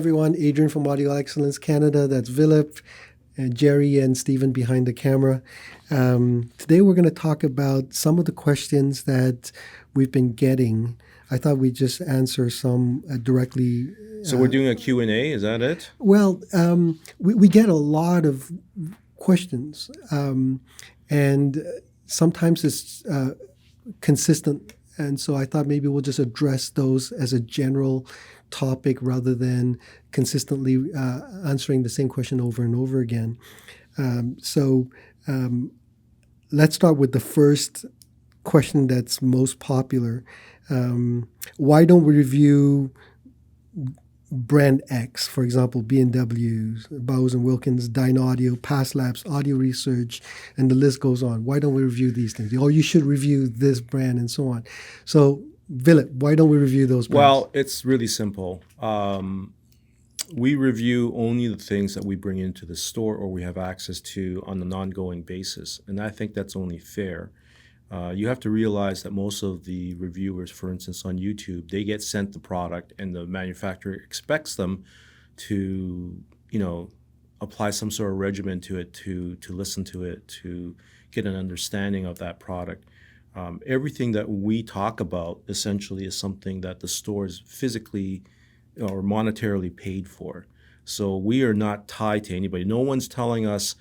everyone. Adrian from Audio Excellence Canada. That's Philip, and Jerry and Stephen behind the camera. Today we're going to talk about some of the questions that we've been getting. I thought we'd just answer some directly. So we're doing a Q&A, is that it? Well, we get a lot of questions, and sometimes it's consistent. And so I thought maybe we'll just address those as a general topic rather than consistently answering the same question over and over again. So let's start with the first question that's most popular. Why don't we review brand X, for example, B&W's, Bowes & Wilkins, Dynaudio, Past Labs, Audio Research, and the list goes on. Why don't we review these things? Or you should review this brand and so on. So, Philip, why don't we review those brands? Well, it's really simple. We review only the things that we bring into the store or we have access to on an ongoing basis. And I think that's only fair. You have to realize that most of the reviewers, for instance, on YouTube, they get sent the product and the manufacturer expects them to, apply some sort of regimen to it, to listen to it, to get an understanding of that product. Everything that we talk about essentially is something that the stores physically or monetarily paid for. So we are not tied to anybody. No one's telling us,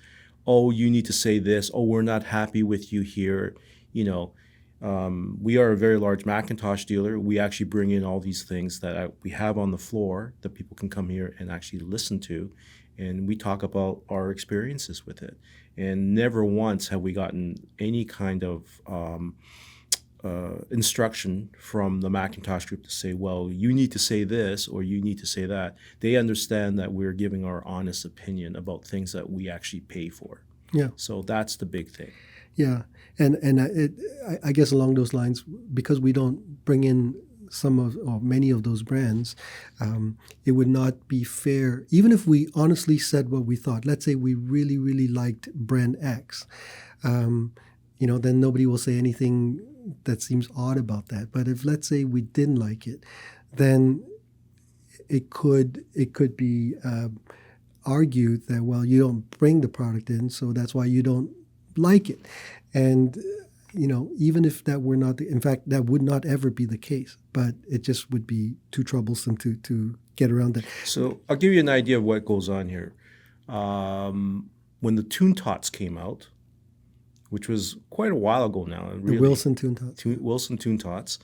oh, you need to say this. Oh, we're not happy with you here. We are a very large McIntosh dealer. We actually bring in all these things that we have on the floor that people can come here and actually listen to. And we talk about our experiences with it. And never once have we gotten any kind of instruction from the McIntosh group to say, well, you need to say this or you need to say that. They understand that we're giving our honest opinion about things that we actually pay for. Yeah. So that's the big thing. Yeah, and I guess along those lines, because we don't bring in some of or many of those brands, it would not be fair. Even if we honestly said what we thought, let's say we really, really liked brand X, then nobody will say anything that seems odd about that. But if let's say we didn't like it, then it could be argued that, well, you don't bring the product in, so that's why you don't like it. And even if that were not in fact that would not ever be the case, but it just would be too troublesome to get around that. So I'll give you an idea of what goes on here. When the Tune Tots came out, which was quite a while ago now, really, the Wilson Tune Tots. Wilson Tune Tots.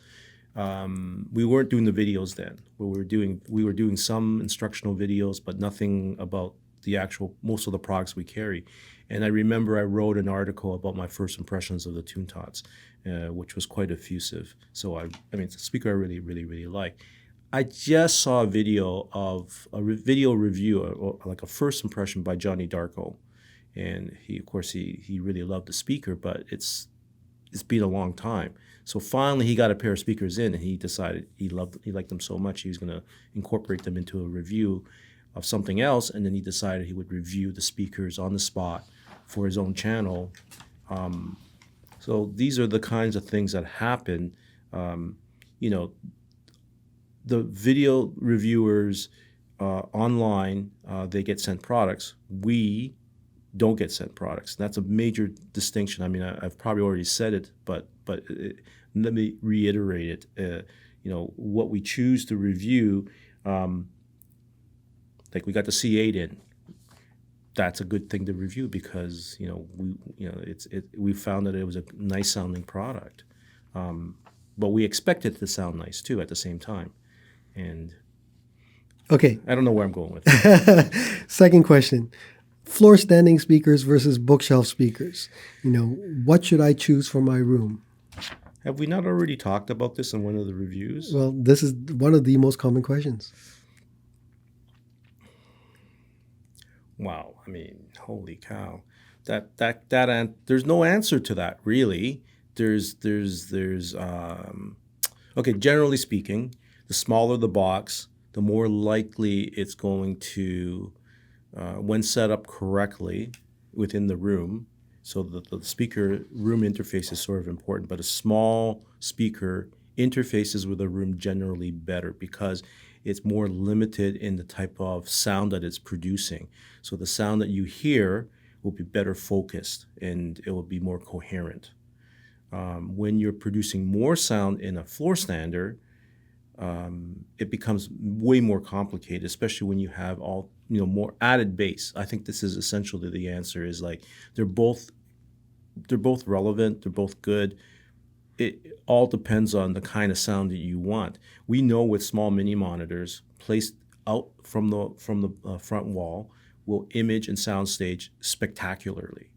We weren't doing the videos then. We were doing some instructional videos, but nothing about the actual most of the products we carry. And I remember I wrote an article about my first impressions of the Tune Tots, which was quite effusive. So I mean, it's a speaker I really, really, really like. I just saw a video of video review, or like a first impression by Johnny Darko, and he really loved the speaker, but it's been a long time. So finally, he got a pair of speakers in, and he decided he liked them so much he was going to incorporate them into a review of something else, and then he decided he would review the speakers on the spot for his own channel. So these are the kinds of things that happen. The video reviewers online, they get sent products. We don't get sent products. That's a major distinction. I mean, I've probably already said it, but let me reiterate it. What we choose to review, like we got the C8 in. That's a good thing to review because we found that it was a nice sounding product, but we expect it to sound nice too at the same time. And okay, I don't know where I'm going with it. Second question: floor standing speakers versus bookshelf speakers. What should I choose for my room? Have we not already talked about this in one of the reviews? Well, this is one of the most common questions. Wow, I mean, holy cow! That there's no answer to that really. There's okay. Generally speaking, the smaller the box, the more likely it's going to, when set up correctly within the room. So the speaker room interface is sort of important, but a small speaker interfaces with a room generally better because it's more limited in the type of sound that it's producing. So the sound that you hear will be better focused and it will be more coherent. When you're producing more sound in a floor stander, it becomes way more complicated, especially when you have all, more added bass. I think this is essentially the answer is like they're both relevant, they're both good. It all depends on the kind of sound that you want. We know with small mini monitors placed out from the front wall will image and soundstage spectacularly.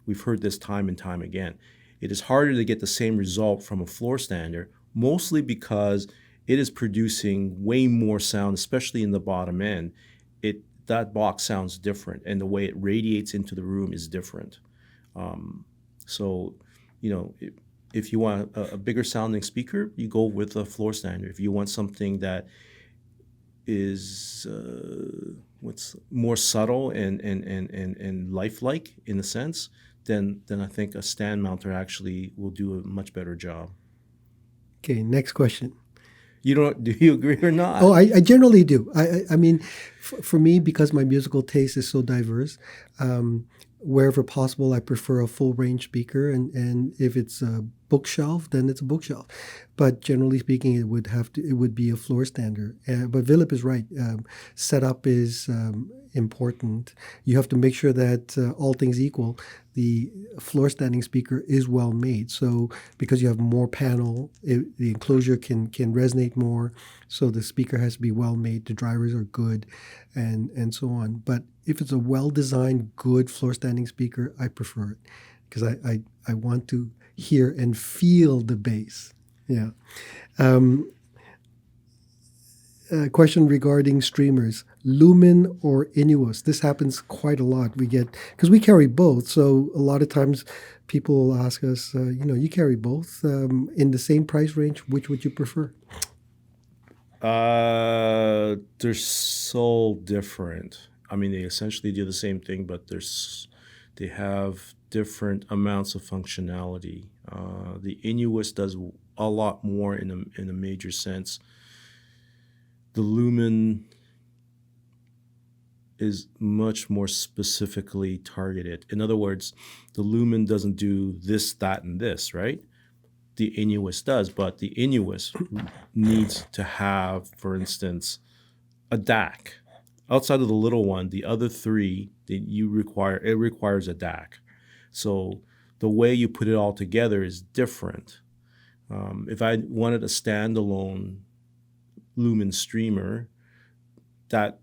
We've heard this time and time again. It is harder to get the same result from a floor stander, mostly because it is producing way more sound, especially in the bottom end. That box sounds different, and the way it radiates into the room is different. So, if you want a bigger sounding speaker, you go with a floor stander. If you want something that is more subtle and lifelike in a sense, then I think a stand mounter actually will do a much better job. Okay, next question. Do you agree or not? Oh, I generally do. I mean, for me, because my musical taste is so diverse, wherever possible, I prefer a full range speaker, and if it's a bookshelf, then it's a bookshelf. But generally speaking, it would be a floor stander. But Philip is right. Setup is important. You have to make sure that all things equal, the floor standing speaker is well made. So because you have more panel, the enclosure can resonate more. So the speaker has to be well made. The drivers are good, and so on. But if it's a well designed, good floor standing speaker, I prefer it because I want to hear and feel the bass. Yeah. Question regarding streamers, Lumin or Innuos. This happens quite a lot. We get, because we carry both, so a lot of times people will ask us, you carry both in the same price range. Which would you prefer? They're so different. I mean, they essentially do the same thing, but they have different amounts of functionality. The Innuos does a lot more in a major sense. The Lumin is much more specifically targeted. In other words, the Lumin doesn't do this, that, and this, right? The Innuos does, but the Innuos needs to have, for instance, a DAC. Outside of the little one, the other three that it requires a DAC. So the way you put it all together is different. If I wanted a standalone Lumin streamer, that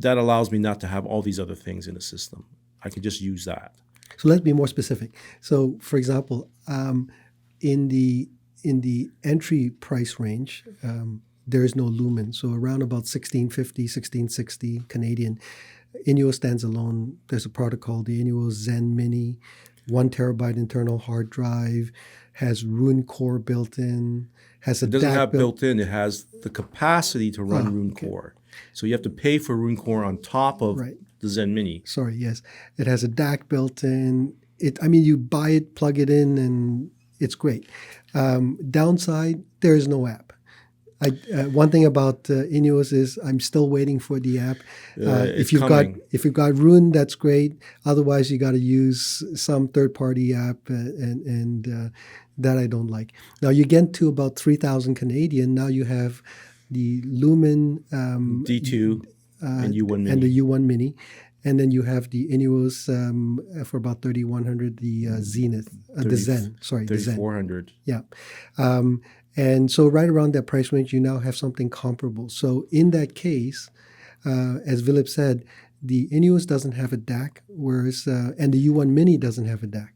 allows me not to have all these other things in the system. I can just use that. So let's be more specific. So, for example, in the entry price range, there is no Lumin. So around about 1650, 1660 Canadian, Innuos stands alone. There's a product called the Innuos Zen Mini, 1 terabyte internal hard drive, has Rune Core built in, has a It doesn't DAC have built in. It has the capacity to run Rune Core. So you have to pay for Rune Core on top of the Zen Mini. Sorry, yes. It has a DAC built in. You buy it, plug it in, and it's great. Downside, there is no app. One thing about Innuos is I'm still waiting for the app. If you've got Rune, that's great. Otherwise, you got to use some third-party app, and that I don't like. Now you get to about 3,000 Canadian. Now you have the Lumin D2 and U1 Mini. And the U1 Mini. And then you have the Innuos for about 3,100, the Zenith, the Zen. Sorry, the Zen. 3,400. Yeah. And so right around that price range, you now have something comparable. So in that case, as Philip said, the Innuos doesn't have a DAC, whereas and the U1 Mini doesn't have a DAC.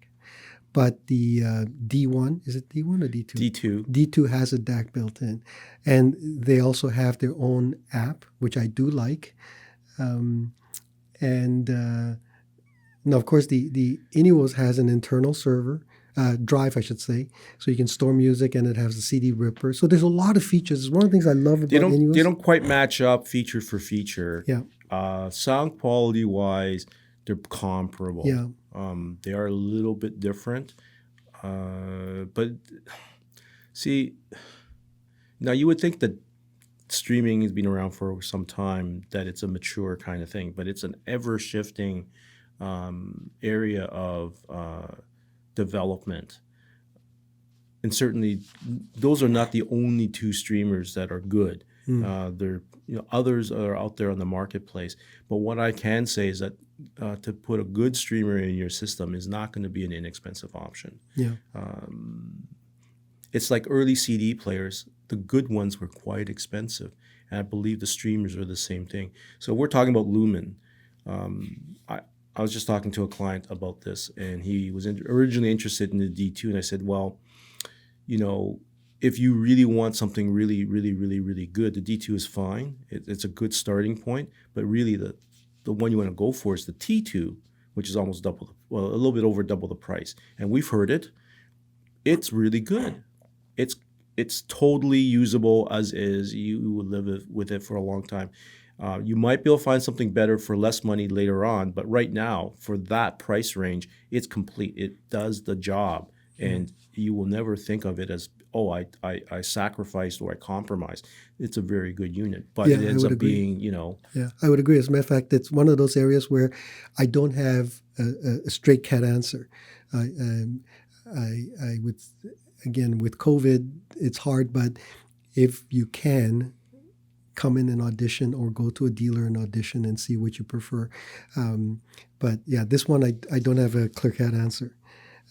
But the D1, is it D1 or D2? D2. D2 has a DAC built in. And they also have their own app, which I do like. Now, of course, the Innuos has an internal server, drive, I should say, so you can store music, and it has a CD ripper. So there's a lot of features. It's one of the things I love about Innuos. They don't quite match up feature for feature. Yeah. Sound quality wise, they're comparable. Yeah. They are a little bit different. But see, now you would think that streaming has been around for some time, that it's a mature kind of thing, but it's an ever-shifting area of development. And certainly, those are not the only two streamers that are good. There, others are out there on the marketplace. But what I can say is that to put a good streamer in your system is not going to be an inexpensive option. Yeah. It's like early CD players. The good ones were quite expensive, and I believe the streamers are the same thing. So we're talking about Lumin. I was just talking to a client about this, and he was originally interested in the D2, and I said, well, if you really want something really, really, really, really good, the D2 is fine. It's a good starting point, but really the one you want to go for is the T2, which is almost a little bit over double the price. And we've heard it. It's really good. It's totally usable as is. You will live with it for a long time. You might be able to find something better for less money later on, but right now, for that price range, it's complete. It does the job, and you will never think of it as, oh, I sacrificed or I compromised. It's a very good unit, but it ends up being, Yeah, I would agree. As a matter of fact, it's one of those areas where I don't have a straight cat answer. I would, again, with COVID, it's hard, but if you can, come in and audition or go to a dealer and audition and see what you prefer. But yeah, this one, I don't have a clear cat answer.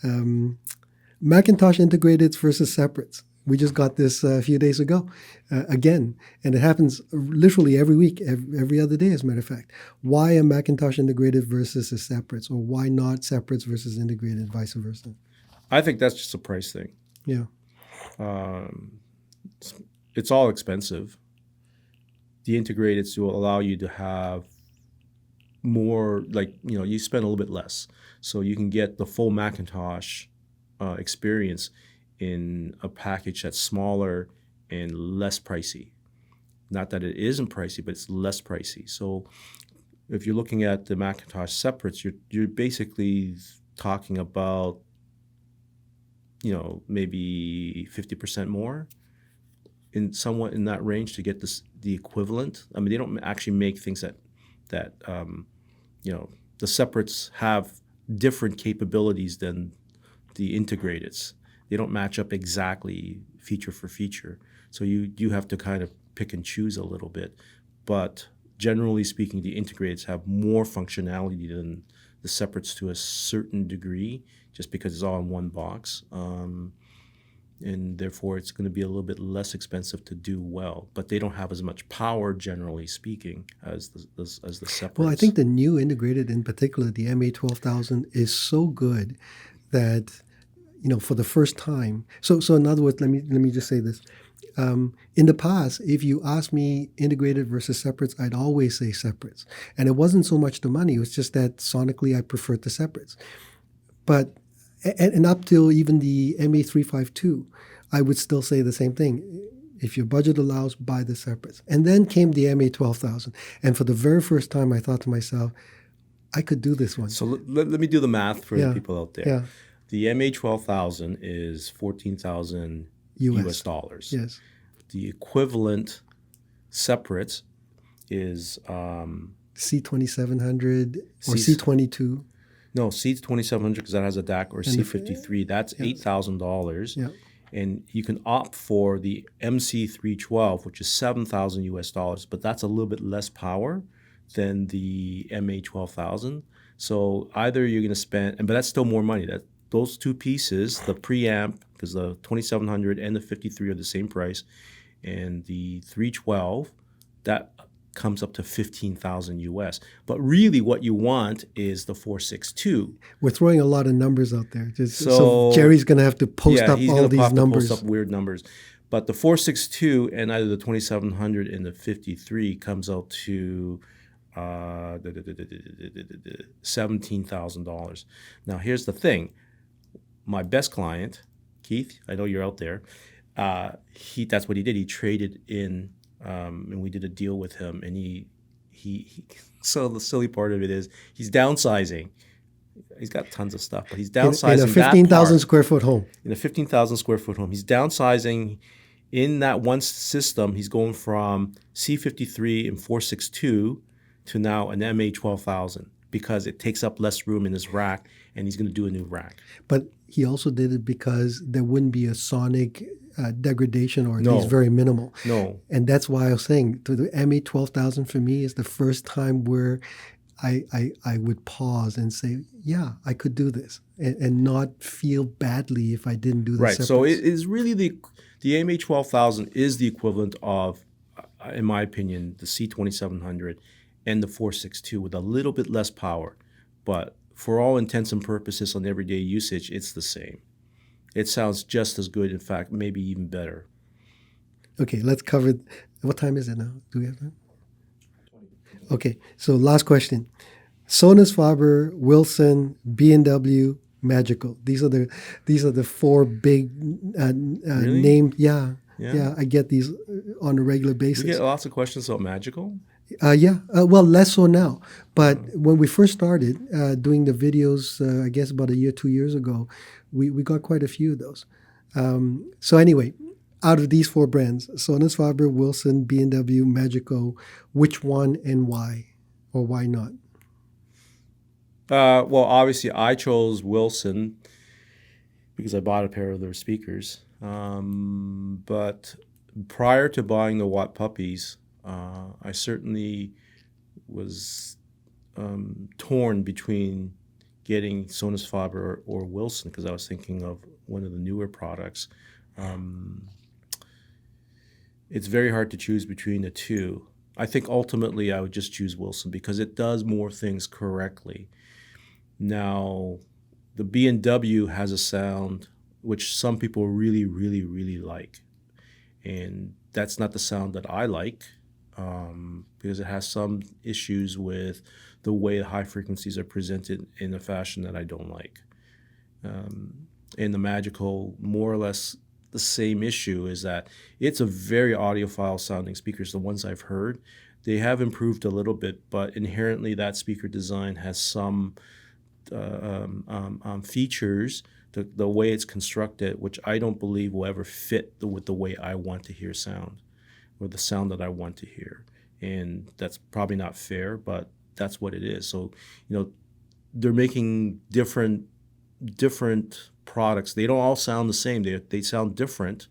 McIntosh integrateds versus separates. We just got this a few days ago, again, and it happens literally every week, every other day, as a matter of fact. Why a McIntosh integrated versus a separates, or why not separates versus integrated, vice versa? I think that's just a price thing. Yeah. It's all expensive. The integrateds will allow you to have more, you spend a little bit less. So you can get the full McIntosh experience in a package that's smaller and less pricey. Not that it isn't pricey, but it's less pricey. So if you're looking at the McIntosh separates, you're basically talking about, maybe 50% more, somewhat in that range, to get the equivalent. I mean, they don't actually make things that the separates have different capabilities than the integrateds. They don't match up exactly feature for feature. So you have to kind of pick and choose a little bit. But generally speaking, the integrateds have more functionality than the separates to a certain degree, just because it's all in one box. And therefore, it's going to be a little bit less expensive to do well. But they don't have as much power, generally speaking, as the separates. Well, I think the new integrated, in particular, the MA12000, is so good that, for the first time. So in other words, let me just say this. In the past, if you asked me integrated versus separates, I'd always say separates. And it wasn't so much the money. It was just that sonically I preferred the separates. But and up till even the MA352, I would still say the same thing. If your budget allows, buy the separates. And then came the MA12000. And for the very first time, I thought to myself, I could do this one. So let me do the math for the people out there. Yeah. The MA12000 is $14,000 US dollars. Yes. The equivalent separates is C2700 or C22. No, C2700, because that has a DAC, or C53. That's $8,000. Yeah. And you can opt for the MC312, which is $7,000 US dollars, but that's a little bit less power than the MA12000. So either you're going to spend, but that's still more money. Those two pieces, the preamp, because the 2700 and the 53 are the same price, and the 312, that comes up to $15,000 US. But really what you want is the 462. We're throwing a lot of numbers out there. So Jerry's going to have to post up all these numbers. Post up weird numbers. But the 462 and either the 2700 and the 53 comes out to $17,000. Now here's the thing. My best client, Keith, I know you're out there, that's what he did. He traded in, and we did a deal with him, and he so the silly part of it is he's downsizing. He's got tons of stuff, but he's downsizing in a 15,000 square foot home. In a 15,000 square foot home. He's downsizing, In that one system, he's going from C53 and 462 to now an MA12000 because it takes up less room in his rack, and he's going to do a new rack. But he also did it because there wouldn't be a sonic degradation, or at No. least very minimal. No. And that's why I was saying the MA12000 for me is the first time where I would pause and say, yeah, I could do this, and not feel badly if I didn't do the Right. So separates. it is really the MA12000 is the equivalent of, in my opinion, the C2700 and the 462 with a little bit less power. But for all intents and purposes on everyday usage, it's the same. It sounds just as good, in fact, maybe even better. Okay, let's cover. What time is it now? Do we have time? Okay, so last question. Sonus, Faber, Wilson, B&W, Magico. These are the four big Really? named. Yeah. Yeah, I get these on a regular We basis. get lots of questions about Magical. Well, less so now. But when we first started doing the videos, I guess about a year, 2 years ago, we got quite a few of those. So anyway, out of these four brands, Sonus, Faber, Wilson, B&W, Magico, which one and why? Or why not? Well, obviously, I chose Wilson because I bought a pair of their speakers. But prior to buying the Watt puppies, I certainly was torn between getting Sonus, Faber or Wilson because I was thinking of one of the newer products. It's very hard to choose between the two. I think ultimately I would just choose Wilson because it does more things correctly. Now, the B&W has a sound which some people really, really, really like. And that's not the sound that I like because it has some issues with the way the high frequencies are presented in a fashion that I don't like. And the Magico, more or less the same issue, is that it's a very audiophile sounding speakers. The ones I've heard, they have improved a little bit, but inherently that speaker design has some features, the way it's constructed, which I don't believe will ever fit with the way I want to hear sound, or the sound that I want to hear. And that's probably not fair, but that's what it is. So, they're making different products. They don't all sound the same. They sound different,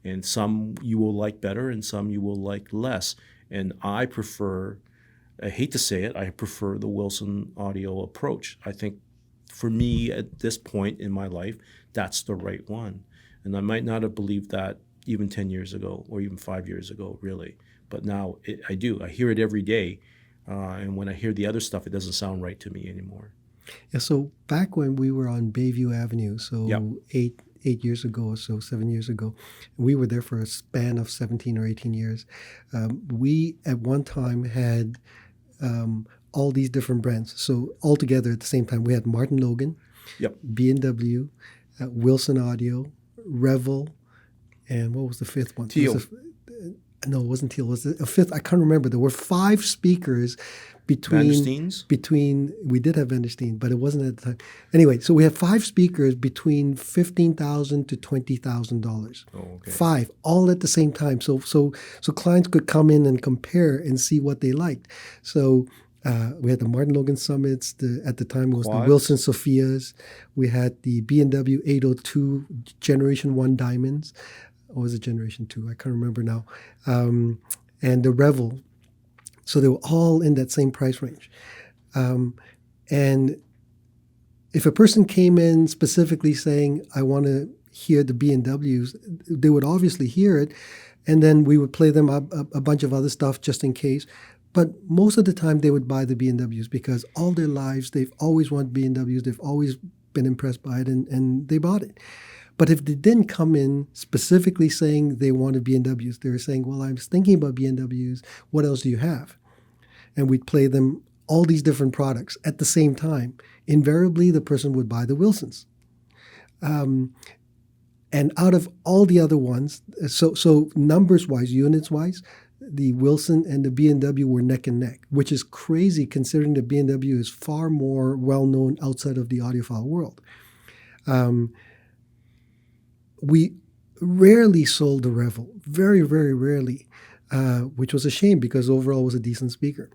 and some you will like better and some you will like less. And I hate to say it, I prefer the Wilson audio approach. I think for me at this point in my life, that's the right one. And I might not have believed that even 10 years ago or even 5 years ago, really. But now I do. I hear it every day. And when I hear the other stuff, it doesn't sound right to me anymore. Yeah, so back when we were on Bayview Avenue, so Yep. 8 years ago or so, 7 years ago, we were there for a span of 17 or 18 years. We at one time had all these different brands. So all together at the same time, we had Martin Logan, Yep. B&W, Wilson Audio, Revel, and what was the fifth one? Teal. No, it wasn't Teal. It was a fifth. I can't remember. There were 5 speakers Vandersteens? we did have Vanderstein, but it wasn't at the time. Anyway, so we had 5 speakers between $15,000 to $20,000. Oh, okay. 5, all at the same time. So clients could come in and compare and see what they liked. So we had the Martin Logan Summits. At the time, it was Quads. the Wilson Sophias. We had the B&W 802 Generation 1 Diamonds. Or was it Generation 2? I can't remember now. And the Revel. So they were all in that same price range. And if a person came in specifically saying, I want to hear the B&Ws, they would obviously hear it. And then we would play them a bunch of other stuff just in case. But most of the time they would buy the B&Ws because all their lives they've always wanted B&Ws. They've always been impressed by it, and they bought it. But if they didn't come in specifically saying they wanted B&Ws, they were saying, well, I was thinking about B&Ws. What else do you have? And we'd play them all these different products at the same time. Invariably, the person would buy the Wilsons. And out of all the other ones, so numbers-wise, units-wise, the Wilson and the B&W were neck and neck, which is crazy considering the B&W is far more well-known outside of the audiophile world. We rarely sold the Revel, very, very rarely, which was a shame because overall it was a decent speaker.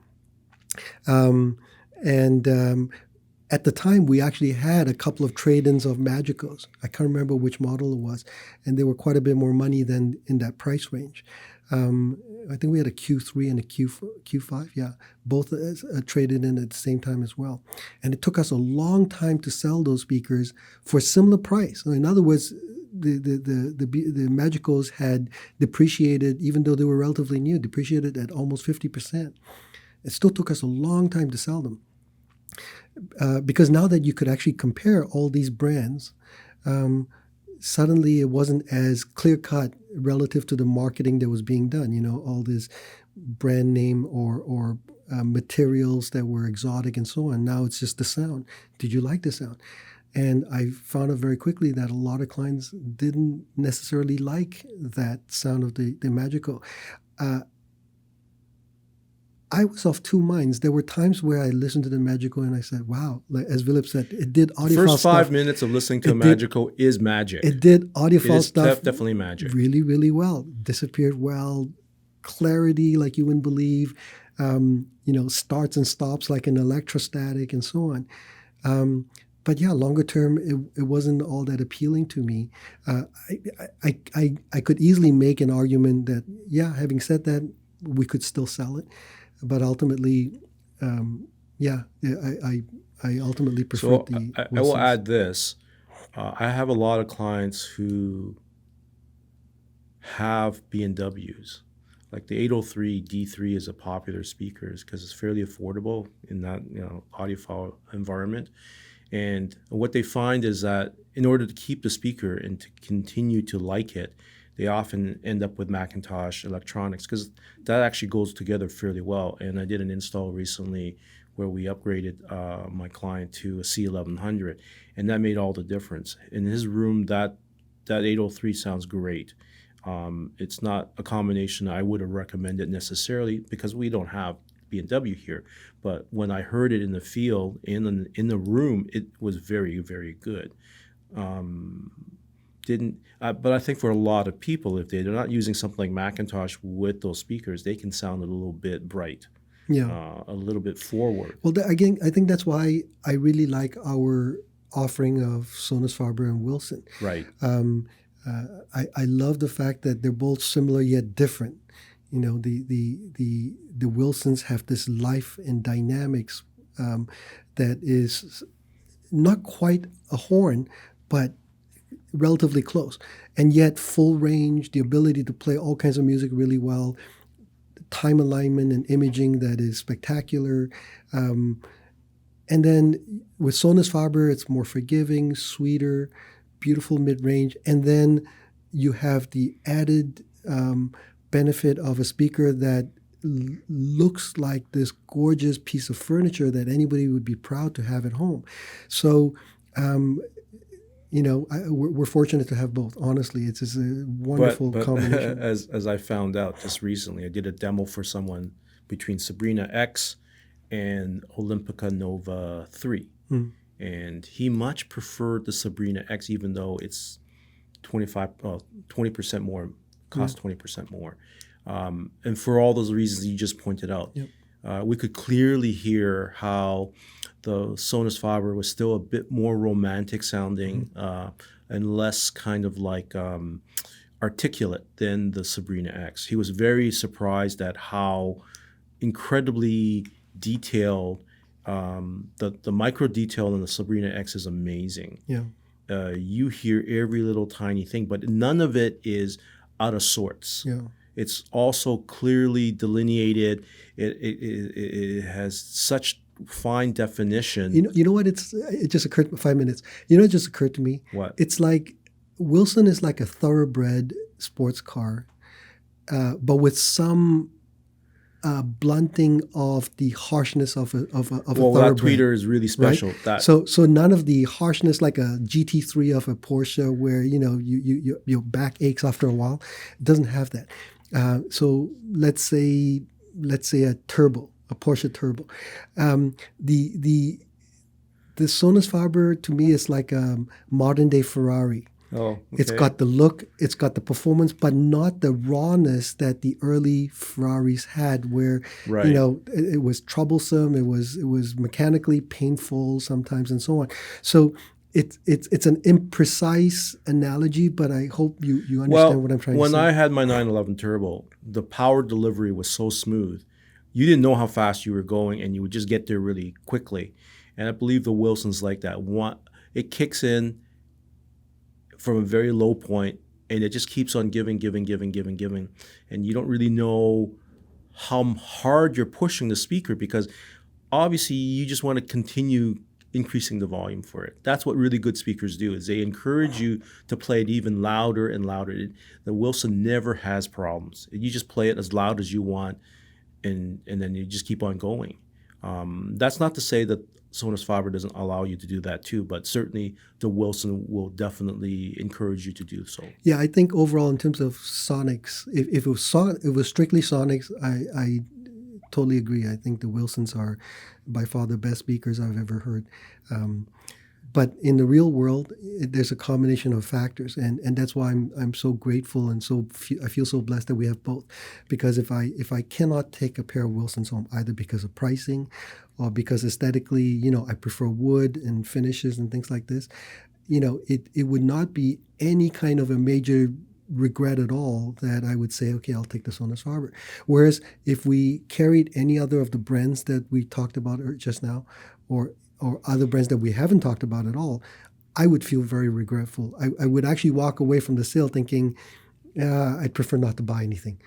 And at the time, we actually had a couple of trade-ins of Magicos. I can't remember which model it was, and they were quite a bit more money than in that price range. I think we had a Q3 and a Q5, yeah, both traded in at the same time as well. And it took us a long time to sell those speakers for a similar price. In other words, the Magicos had depreciated, even though they were relatively new, depreciated at almost 50%. It still took us a long time to sell them. Because now that you could actually compare all these brands, suddenly it wasn't as clear-cut relative to the marketing that was being done. All this brand name or materials that were exotic and so on. Now it's just the sound. Did you like the sound? And I found out very quickly that a lot of clients didn't necessarily like that sound of the Magico. I was of two minds. There were times where I listened to the Magico and I said, wow, like, as Philip said, it did audiophile stuff. First 5 minutes of listening to a Magico is magic. It did audiophile stuff. Definitely magic. Really, really well. Disappeared well. Clarity like you wouldn't believe. Starts and stops like an electrostatic and so on. But yeah, longer term, it wasn't all that appealing to me. I could easily make an argument that, yeah, having said that, we could still sell it. But ultimately, I ultimately prefer the Wilsons. I will add this. I have a lot of clients who have B&Ws. Like the 803 D3 is a popular speaker because it's fairly affordable in that audiophile environment. And what they find is that in order to keep the speaker and to continue to like it, they often end up with McIntosh electronics because that actually goes together fairly well. And I did an install recently where we upgraded my client to a C1100, and that made all the difference. In his room, that 803 sounds great. It's not a combination I would have recommended necessarily because we don't have B&W here. But when I heard it in the field, in the room, it was very, very good. But I think for a lot of people, if they're not using something like McIntosh with those speakers, they can sound a little bit bright, a little bit forward. Well, again, I think that's why I really like our offering of Sonus, Faber, and Wilson. Right. I love the fact that they're both similar yet different. The Wilsons have this life and dynamics that is not quite a horn, but relatively close, and yet full range, the ability to play all kinds of music really well, time alignment and imaging that is spectacular. And then with Sonus Faber, it's more forgiving, sweeter, beautiful mid-range. And then you have the added benefit of a speaker that looks like this gorgeous piece of furniture that anybody would be proud to have at home. So, we're fortunate to have both. Honestly, it's just a wonderful combination. As I found out just recently, I did a demo for someone between Sabrina X and Olympica Nova 3. And he much preferred the Sabrina X, even though it's 20% more, costs 20% more. And for all those reasons you just pointed out. Yep. We could clearly hear how the Sonus Faber was still a bit more romantic sounding and less kind of like articulate than the Sabrina X. He was very surprised at how incredibly detailed the micro detail in the Sabrina X is amazing. Yeah. You hear every little tiny thing, but none of it is out of sorts. Yeah. It's also clearly delineated. It has such fine definition. You know what? It just occurred 5 minutes. It just occurred to me. What? It's like Wilson is like a thoroughbred sports car, but with some blunting of the harshness of a thoroughbred. That tweeter is really special. Right? So none of the harshness like a GT3 of a Porsche where your back aches after a while. It doesn't have that. So let's say a Porsche turbo. The Sonus Faber to me is like a modern day Ferrari. Oh, It's okay. got the look, it's got the performance, but not the rawness that the early Ferraris had, where Right. it was troublesome, it was mechanically painful sometimes, and so on. So it's an imprecise analogy, but I hope you understand Well, what I'm trying to when say. I had my 911 Turbo, the power delivery was so smooth. You didn't know how fast you were going, and you would just get there really quickly. And I believe the Wilson's like that. It kicks in from a very low point, and it just keeps on giving, giving, giving, giving, giving. And you don't really know how hard you're pushing the speaker, because obviously you just want to continue increasing the volume for it. That's what really good speakers do, is they encourage you to play it even louder and louder. The Wilson never has problems. You just play it as loud as you want, and then you just keep on going. That's not to say that Sonus Faber doesn't allow you to do that too, but certainly the Wilson will definitely encourage you to do so. Yeah, I think overall in terms of sonics, if it was strictly sonics, I totally agree. I think the Wilsons are by far the best speakers I've ever heard. But in the real world, there's a combination of factors, and that's why I'm so grateful and I feel so blessed that we have both. Because if I cannot take a pair of Wilsons home, either because of pricing or because aesthetically, I prefer wood and finishes and things like this, it would not be any kind of a major regret at all that I would say, okay, I'll take the Sonus Faber. Whereas if we carried any other of the brands that we talked about just now, or other brands that we haven't talked about at all, I would feel very regretful. I would actually walk away from the sale thinking, I'd prefer not to buy anything,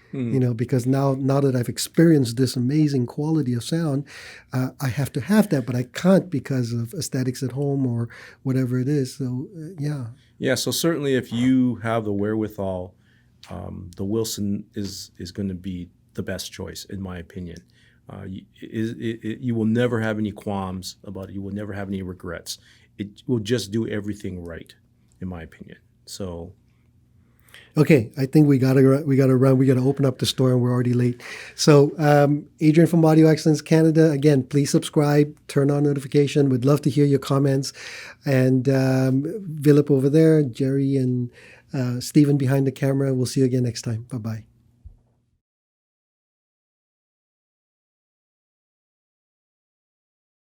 because now that I've experienced this amazing quality of sound, I have to have that, but I can't because of aesthetics at home or whatever it is. So, yeah. Yeah, so certainly if you have the wherewithal, the Wilson is going to be the best choice, in my opinion. You will never have any qualms about it. You will never have any regrets. It will just do everything right, in my opinion. So, okay, I think we gotta run. We gotta open up the store, and we're already late. So, Adrian from Audio Excellence Canada. Again, please subscribe, turn on notification. We'd love to hear your comments. And Philip over there, Jerry, and Stephen behind the camera. We'll see you again next time. Bye bye.